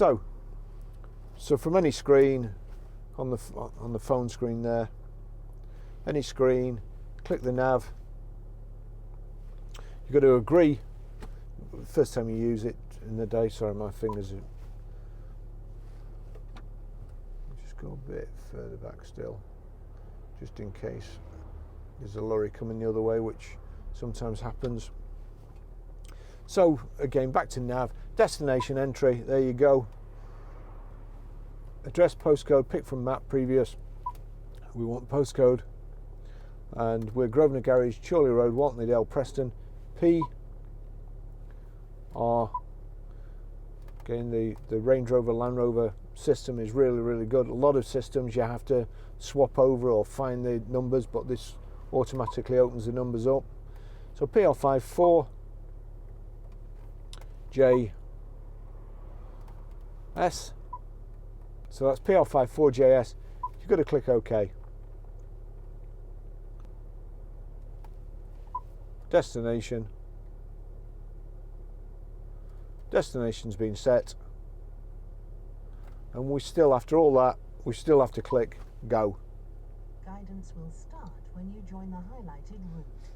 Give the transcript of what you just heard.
So from any screen, on the phone screen there, any screen, click the nav. You've got to agree. First time you use it in the day. Sorry, my fingers are. Just go a bit further back still, just in case there's a lorry coming the other way, which sometimes happens. So again, back to nav, destination entry, there you go. Address, postcode, pick from map previous. We want postcode, and we're Grosvenor Garage, Chorley Road, Walton Dale, Preston. P R. Again, the Range Rover, Land Rover system is really good. A lot of systems you have to swap over or find the numbers, but this automatically opens the numbers up. So PL5 4JS. So that's PL5 4JS. You've got to click OK. Destination. Destination's been set. And we still, after all that, we still have to click Go. Guidance will start when you join the highlighted route.